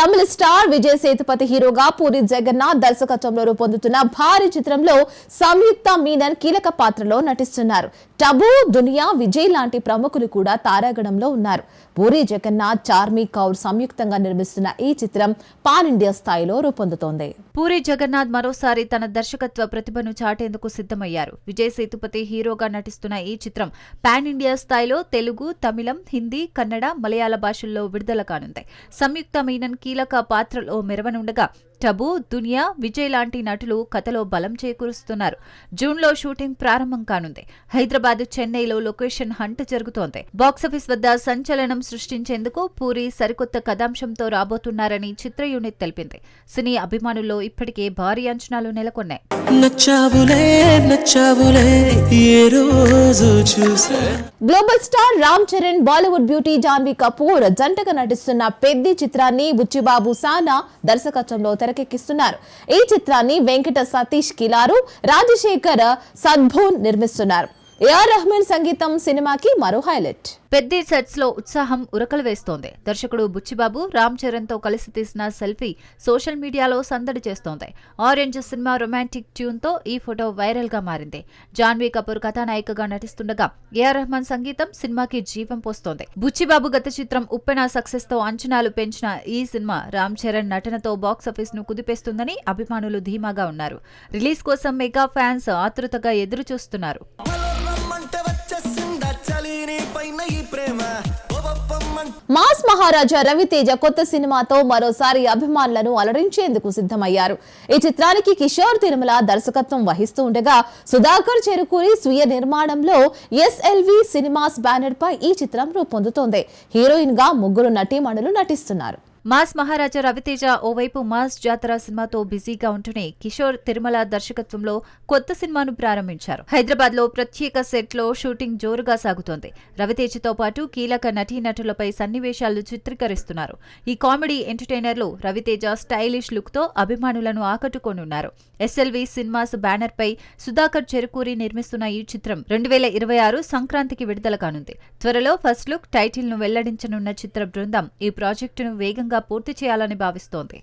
తమిళ star Vijay Sethupathi హీరోగా పూరి జగన్నాథ్ దర్శకత్వంలో రూపొందుతున్న భారీ చిత్రంలో సంయుక్త మీనన్ కీలక పాత్రలో నటిస్తున్నారు. టబు, దునియా, విజయ్ లాంటి ప్రముఖులు కూడా తారాగణంలో ఉన్నారు. పూరి జగన్నాథ్, చార్మి కౌర్ సంయుక్తంగా నిర్మిస్తున్న ఈ చిత్రం పాన్ ఇండియా స్థాయిలో రూపొందుతోంది. పూరి జగన్నాథ్ మరోసారి తన దర్శకత్వ ప్రతిభను చాటేందుకు సిద్ధమయ్యారు. విజయ్ సేతుపతి హీరోగా నటిస్తున్న ఈ చిత్రం పాన్ ఇండియా స్థాయిలో తెలుగు, తమిళం, హిందీ, కన్నడ, మలయాళ భాషల్లో విడుదల కానుంది. సంయుక్త మీనన్ కీలక పాత్రలో మెరవనుండగా టబు, దునియా, విజయ్ లాంటి నటులు కథలో బలం చేకూరుస్తున్నారు. జూన్లో షూటింగ్ ప్రారంభం కానుంది. హైదరాబాద్, చెన్నైలో లొకేషన్ హంట్ జరుగుతోంది. బాక్సాఫీస్ వద్ద సంచలనం సృష్టించేందుకు పూరి సరికొత్త కథాంశంతో రాబోతున్నారని చిత్ర యూనిట్ తెలిపింది. సినీ అభిమానుల్లో ఇప్పటికే భారీ అంచనాలు నెలకొన్నాయి. Global star Ram Charan, Bollywood beauty Janhvi Kapoor జంటగా నటిస్తున్న పెద్ది చిత్రాన్ని బుచ్చిబాబు సానా దర్శకత్వంలో తెరకెక్కిస్తున్నారు. ఈ చిత్రాన్ని వెంకట సతీష్ కిలారు, రాజశేఖర్ సద్భూన్ నిర్మిస్తున్నారు. ఏఆర్ రెహమాన్ సంగీతం సినిమాకి మరో హైలైట్. పెద్ది సెట్స్ లో ఉత్సాహం ఉరకలు వేస్తోంది. దర్శకుడు బుచ్చిబాబు రామ్ చరణ్ తో కలిసి తీసిన సెల్ఫీ సోషల్ మీడియాలో సందడి చేస్తోంది. ఆరెంజ్ సినిమా రొమాంటిక్ ట్యూన్ తో ఈ ఫోటో వైరల్ గా మారింది. జాన్వీ కపూర్ కథానాయికగా నటిస్తుండగా ఏఆర్ రెహమాన్ సంగీతం సినిమాకి జీవం పోస్తోంది. బుచ్చిబాబు గత చిత్రం ఉప్పెన సక్సెస్ తో అంచనాలు పెంచిన ఈ సినిమా రామ్ చరణ్ నటనతో బాక్సాఫీస్ ను కుదిపేస్తుందని అభిమానులు ధీమాగా ఉన్నారు. రిలీజ్ కోసం మెగా ఫ్యాన్స్ ఆతృతగా ఎదురు చూస్తున్నారు. మాస్ మహారాజా రవితేజ కొత్త సినిమాతో మరోసారి అభిమానులను అలరించేందుకు సిద్ధమయ్యారు. ఈ చిత్రానికి కిషోర్ తిరుమల దర్శకత్వం వహిస్తూ ఉండగా సుధాకర్ చెరుకూరి స్వీయ నిర్మాణంలో ఎస్ఎల్వి సినిమాస్ బ్యానర్ పై ఈ చిత్రం రూపొందుతోంది. హీరోయిన్ గా ముగ్గురు నటీమణులు నటిస్తున్నారు. మాస్ మహారాజా రవితేజ ఓవైపు మాస్ జాతర సినిమాతో బిజీగా ఉంటూనే కిషోర్ తిరుమల దర్శకత్వంలో కొత్త సినిమాను ప్రారంభించారు. హైదరాబాద్ లో ప్రత్యేక సెట్ లో షూటింగ్ జోరుగా సాగుతోంది. రవితేజతో పాటు కీలక నటీనటులపై సన్నివేశాలు చిత్రీకరిస్తున్నారు. ఈ కామెడీ ఎంటర్టైనర్లు రవితేజ స్టైలిష్ లుక్ తో అభిమానులను ఆకట్టుకోనున్నారు. ఎస్ఎల్వి సినిమాస్ బ్యానర్ పై సుధాకర్ చెరుకూరి నిర్మిస్తున్న ఈ చిత్రం 2026 సంక్రాంతికి విడుదల కానుంది. త్వరలో ఫస్ట్ లుక్ టైటిల్ ను వెల్లడించనున్న చిత్ర బృందం ఈ ప్రాజెక్టును వేగంగా పూర్తి చేయాలని భావిస్తోంది.